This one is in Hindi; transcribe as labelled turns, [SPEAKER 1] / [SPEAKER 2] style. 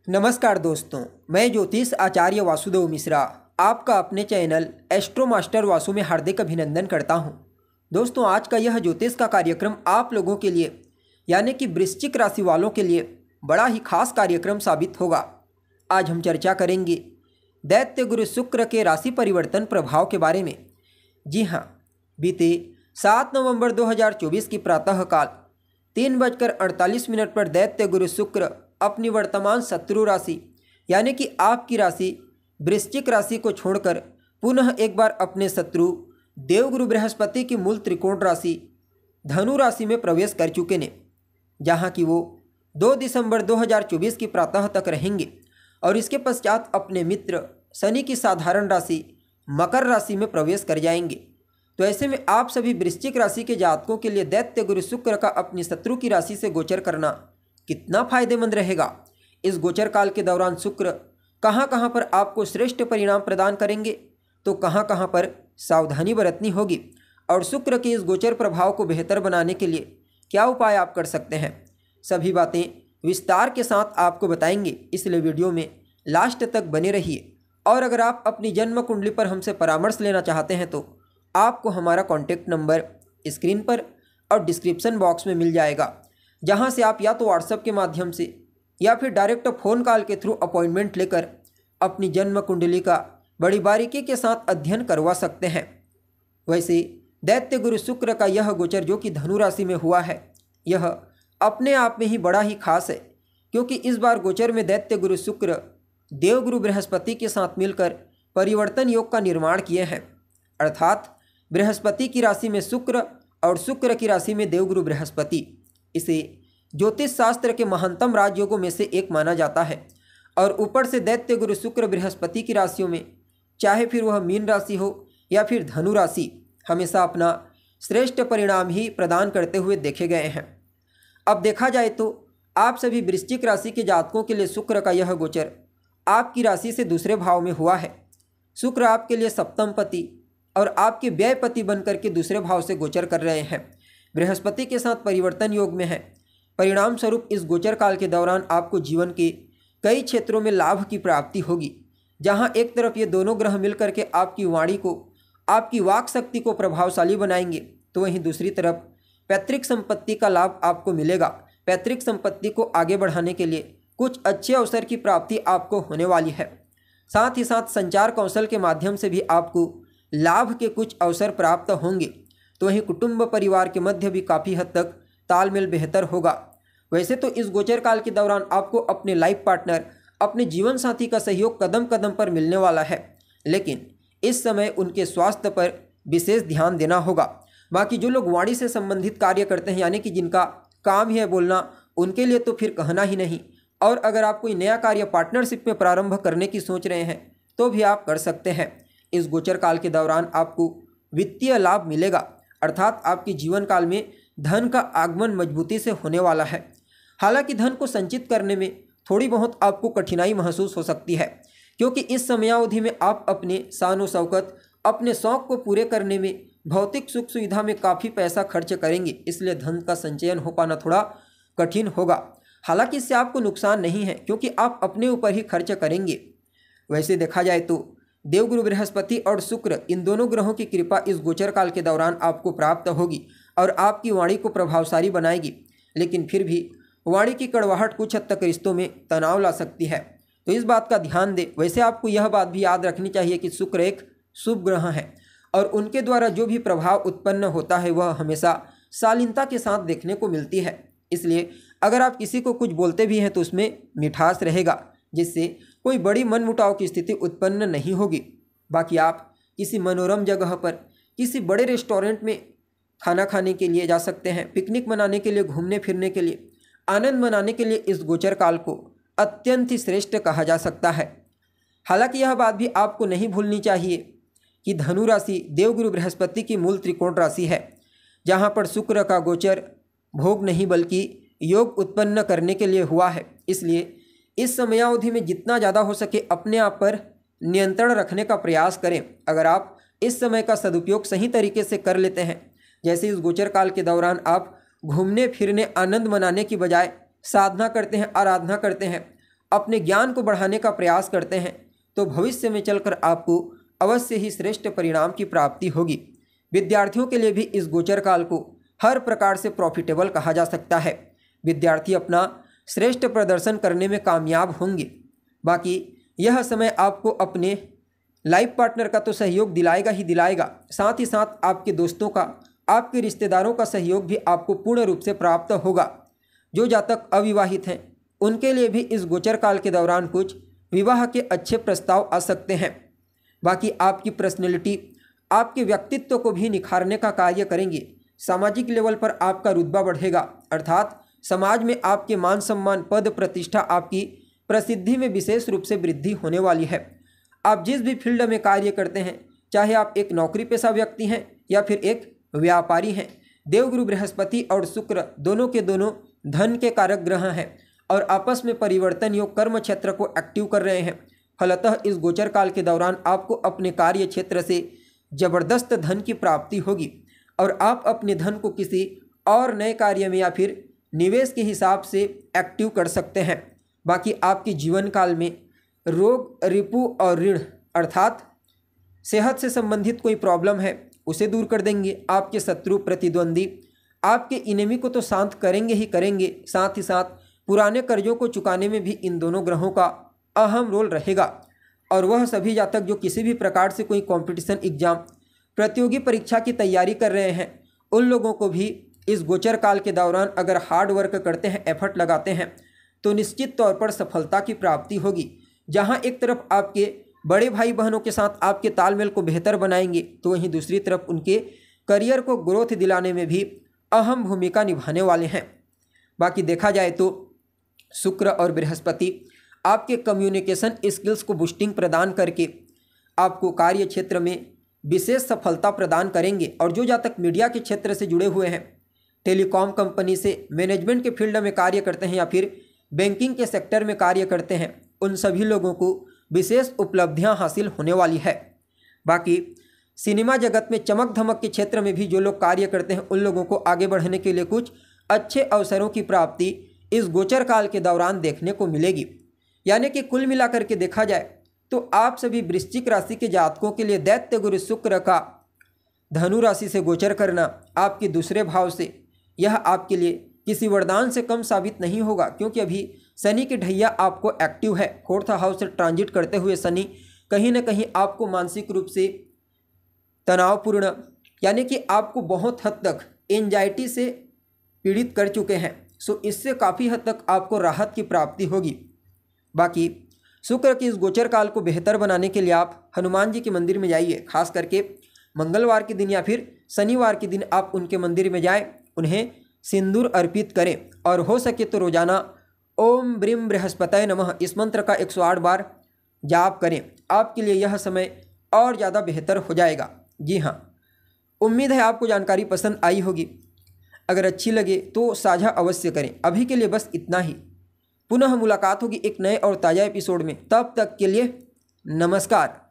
[SPEAKER 1] नमस्कार दोस्तों, मैं ज्योतिष आचार्य वासुदेव मिश्रा आपका अपने चैनल एस्ट्रो मास्टर वासु में हार्दिक अभिनंदन करता हूं। दोस्तों, आज का यह ज्योतिष का कार्यक्रम आप लोगों के लिए यानी कि वृश्चिक राशि वालों के लिए बड़ा ही खास कार्यक्रम साबित होगा। आज हम चर्चा करेंगे दैत्य गुरु शुक्र के राशि परिवर्तन प्रभाव के बारे में। जी हाँ, बीते 7 नवंबर 2024 की प्रातःकाल 3:48 पर दैत्य गुरु शुक्र अपनी वर्तमान शत्रु राशि यानी कि आपकी राशि वृश्चिक राशि को छोड़कर पुनः एक बार अपने शत्रु देवगुरु बृहस्पति की मूल त्रिकोण राशि धनु राशि में प्रवेश कर चुके ने, जहां कि वो 2 दिसंबर 2024 की प्रातः तक रहेंगे और इसके पश्चात अपने मित्र शनि की साधारण राशि मकर राशि में प्रवेश कर जाएंगे। तो ऐसे में आप सभी वृश्चिक राशि के जातकों के लिए दैत्य गुरु शुक्र का अपनी शत्रु की राशि से गोचर करना कितना फायदेमंद रहेगा। इस गोचर काल के दौरान शुक्र कहां कहां पर आपको श्रेष्ठ परिणाम प्रदान करेंगे, तो कहां कहां पर सावधानी बरतनी होगी और शुक्र के इस गोचर प्रभाव को बेहतर बनाने के लिए क्या उपाय आप कर सकते हैं, सभी बातें विस्तार के साथ आपको बताएंगे। इसलिए वीडियो में लास्ट तक बने रहिए। और अगर आप अपनी जन्म कुंडली पर हमसे परामर्श लेना चाहते हैं तो आपको हमारा कॉन्टैक्ट नंबर स्क्रीन पर और डिस्क्रिप्शन बॉक्स में मिल जाएगा, जहां से आप या तो व्हाट्सएप के माध्यम से या फिर डायरेक्ट फ़ोन कॉल के थ्रू अपॉइंटमेंट लेकर अपनी जन्म कुंडली का बड़ी बारीकी के साथ अध्ययन करवा सकते हैं। वैसे दैत्य गुरु शुक्र का यह गोचर जो कि धनु राशि में हुआ है, यह अपने आप में ही बड़ा ही खास है, क्योंकि इस बार गोचर में दैत्य गुरु शुक्र देवगुरु बृहस्पति के साथ मिलकर परिवर्तन योग का निर्माण किए हैं। अर्थात बृहस्पति की राशि में शुक्र और शुक्र की राशि में देवगुरु बृहस्पति, इसे ज्योतिष शास्त्र के महानतम राजयोगों में से एक माना जाता है। और ऊपर से दैत्य गुरु शुक्र बृहस्पति की राशियों में, चाहे फिर वह मीन राशि हो या फिर धनु राशि, हमेशा अपना श्रेष्ठ परिणाम ही प्रदान करते हुए देखे गए हैं। अब देखा जाए तो आप सभी वृश्चिक राशि के जातकों के लिए शुक्र का यह गोचर आपकी राशि से दूसरे भाव में हुआ है। शुक्र आपके लिए सप्तम पति और आपके व्यय पति बनकर के दूसरे भाव से गोचर कर रहे हैं, बृहस्पति के साथ परिवर्तन योग में है। परिणाम स्वरूप इस गोचर काल के दौरान आपको जीवन के कई क्षेत्रों में लाभ की प्राप्ति होगी, जहां एक तरफ ये दोनों ग्रह मिलकर के आपकी वाणी को, आपकी वाक शक्ति को प्रभावशाली बनाएंगे, तो वहीं दूसरी तरफ पैतृक संपत्ति का लाभ आपको मिलेगा। पैतृक संपत्ति को आगे बढ़ाने के लिए कुछ अच्छे अवसर की प्राप्ति आपको होने वाली है। साथ ही साथ संचार कौशल के माध्यम से भी आपको लाभ के कुछ अवसर प्राप्त होंगे। तो वहीं कुटुंब परिवार के मध्य भी काफ़ी हद तक तालमेल बेहतर होगा। वैसे तो इस गोचर काल के दौरान आपको अपने लाइफ पार्टनर, अपने जीवन साथी का सहयोग कदम कदम पर मिलने वाला है, लेकिन इस समय उनके स्वास्थ्य पर विशेष ध्यान देना होगा। बाकी जो लोग वाणी से संबंधित कार्य करते हैं, यानी कि जिनका काम ही है बोलना, उनके लिए तो फिर कहना ही नहीं। और अगर आप कोई नया कार्य पार्टनरशिप में प्रारंभ करने की सोच रहे हैं तो भी आप कर सकते हैं। इस गोचर काल के दौरान आपको वित्तीय लाभ मिलेगा, अर्थात आपके जीवन काल में धन का आगमन मजबूती से होने वाला है। हालांकि धन को संचित करने में थोड़ी बहुत आपको कठिनाई महसूस हो सकती है, क्योंकि इस समयावधि में आप अपने शान शौकत, अपने शौक को पूरे करने में, भौतिक सुख सुविधा में काफ़ी पैसा खर्च करेंगे। इसलिए धन का संचयन हो पाना थोड़ा कठिन होगा। हालांकि इससे आपको नुकसान नहीं है, क्योंकि आप अपने ऊपर ही खर्च करेंगे। वैसे देखा जाए तो देवगुरु बृहस्पति और शुक्र, इन दोनों ग्रहों की कृपा इस गोचर काल के दौरान आपको प्राप्त होगी और आपकी वाणी को प्रभावशाली बनाएगी। लेकिन फिर भी वाणी की कड़वाहट कुछ हद तक रिश्तों में तनाव ला सकती है, तो इस बात का ध्यान दें। वैसे आपको यह बात भी याद रखनी चाहिए कि शुक्र एक शुभ ग्रह है और उनके द्वारा जो भी प्रभाव उत्पन्न होता है वह हमेशा शालीनता के साथ देखने को मिलती है। इसलिए अगर आप किसी को कुछ बोलते भी हैं तो उसमें मिठास रहेगा, जिससे कोई बड़ी मनमुटाव की स्थिति उत्पन्न नहीं होगी। बाकी आप किसी मनोरम जगह पर, किसी बड़े रेस्टोरेंट में खाना खाने के लिए जा सकते हैं, पिकनिक मनाने के लिए, घूमने फिरने के लिए, आनंद मनाने के लिए इस गोचर काल को अत्यंत ही श्रेष्ठ कहा जा सकता है। हालांकि यह बात भी आपको नहीं भूलनी चाहिए कि धनु राशि देवगुरु बृहस्पति की मूल त्रिकोण राशि है, जहाँ पर शुक्र का गोचर भोग नहीं बल्कि योग उत्पन्न करने के लिए हुआ है। इसलिए इस समयावधि में जितना ज़्यादा हो सके अपने आप पर नियंत्रण रखने का प्रयास करें। अगर आप इस समय का सदुपयोग सही तरीके से कर लेते हैं, जैसे इस गोचर काल के दौरान आप घूमने फिरने, आनंद मनाने की बजाय साधना करते हैं, आराधना करते हैं अपने ज्ञान को बढ़ाने का प्रयास करते हैं तो भविष्य में चलकर आपको अवश्य ही श्रेष्ठ परिणाम की प्राप्ति होगी। विद्यार्थियों के लिए भी इस गोचर काल को हर प्रकार से प्रॉफिटेबल कहा जा सकता है। विद्यार्थी अपना श्रेष्ठ प्रदर्शन करने में कामयाब होंगे। बाकी यह समय आपको अपने लाइफ पार्टनर का तो सहयोग दिलाएगा ही दिलाएगा, साथ ही साथ आपके दोस्तों का, आपके रिश्तेदारों का सहयोग भी आपको पूर्ण रूप से प्राप्त होगा। जो जातक अविवाहित हैं उनके लिए भी इस गोचर काल के दौरान कुछ विवाह के अच्छे प्रस्ताव आ सकते हैं। बाकी आपकी पर्सनैलिटी आपके व्यक्तित्व को भी निखारने का कार्य करेंगे। सामाजिक लेवल पर आपका रुतबा बढ़ेगा, अर्थात समाज में आपके मान सम्मान, पद प्रतिष्ठा, आपकी प्रसिद्धि में विशेष रूप से वृद्धि होने वाली है। आप जिस भी फील्ड में कार्य करते हैं, चाहे आप एक नौकरी पेशा व्यक्ति हैं या फिर एक व्यापारी हैं, देवगुरु बृहस्पति और शुक्र दोनों के दोनों धन के कारक ग्रह हैं और आपस में परिवर्तन योग कर्म क्षेत्र को एक्टिव कर रहे हैं। फलतः इस गोचर काल के दौरान आपको अपने कार्य क्षेत्र से जबरदस्त धन की प्राप्ति होगी और आप अपने धन को किसी और नए कार्य में या फिर निवेश के हिसाब से एक्टिव कर सकते हैं। बाकी आपके जीवन काल में रोग, रिपु और ऋण अर्थात सेहत से संबंधित कोई प्रॉब्लम है उसे दूर कर देंगे। आपके शत्रु, प्रतिद्वंदी आपके इनेमी को तो शांत करेंगे ही करेंगे, साथ ही साथ पुराने कर्जों को चुकाने में भी इन दोनों ग्रहों का अहम रोल रहेगा। और वह सभी जातक जो किसी भी प्रकार से कोई कंपटीशन एग्जाम, प्रतियोगी परीक्षा की तैयारी कर रहे हैं, उन लोगों को भी इस गोचर काल के दौरान अगर हार्ड वर्क करते हैं, एफर्ट लगाते हैं, तो निश्चित तौर पर सफलता की प्राप्ति होगी। जहां एक तरफ आपके बड़े भाई बहनों के साथ आपके तालमेल को बेहतर बनाएंगे, तो वहीं दूसरी तरफ उनके करियर को ग्रोथ दिलाने में भी अहम भूमिका निभाने वाले हैं। बाकी देखा जाए तो शुक्र और बृहस्पति आपके कम्युनिकेशन स्किल्स को बूस्टिंग प्रदान करके आपको कार्य क्षेत्र में विशेष सफलता प्रदान करेंगे। और जो जातक मीडिया के क्षेत्र से जुड़े हुए हैं, टेलीकॉम कंपनी से मैनेजमेंट के फील्ड में कार्य करते हैं या फिर बैंकिंग के सेक्टर में कार्य करते हैं, उन सभी लोगों को विशेष उपलब्धियां हासिल होने वाली है। बाकी सिनेमा जगत में चमक धमक के क्षेत्र में भी जो लोग कार्य करते हैं, उन लोगों को आगे बढ़ने के लिए कुछ अच्छे अवसरों की प्राप्ति इस गोचर काल के दौरान देखने को मिलेगी। यानी कि कुल मिलाकर के देखा जाए तो आप सभी वृश्चिक राशि के जातकों के लिए दैत्य गुरु शुक्र का धनु राशि से गोचर करना आपके दूसरे भाव से, यह आपके लिए किसी वरदान से कम साबित नहीं होगा, क्योंकि अभी शनि की ढैया आपको एक्टिव है। फोर्थ हाउस से ट्रांजिट करते हुए शनि कहीं ना कहीं आपको मानसिक रूप से तनावपूर्ण, यानी कि आपको बहुत हद तक एंजाइटी से पीड़ित कर चुके हैं। सो इससे काफ़ी हद तक आपको राहत की प्राप्ति होगी। बाकी शुक्र के इस गोचर काल को बेहतर बनाने के लिए आप हनुमान जी के मंदिर में जाइए। खास करके मंगलवार के दिन या फिर शनिवार के दिन आप उनके मंदिर में जाएं, उन्हें सिंदूर अर्पित करें और हो सके तो रोजाना ओम ब्रीम बृहस्पतये नमः इस मंत्र का 108 बार जाप करें। आपके लिए यह समय और ज़्यादा बेहतर हो जाएगा। जी हाँ, उम्मीद है आपको जानकारी पसंद आई होगी। अगर अच्छी लगे तो साझा अवश्य करें। अभी के लिए बस इतना ही। पुनः मुलाकात होगी एक नए और ताज़ा एपिसोड में। तब तक के लिए नमस्कार।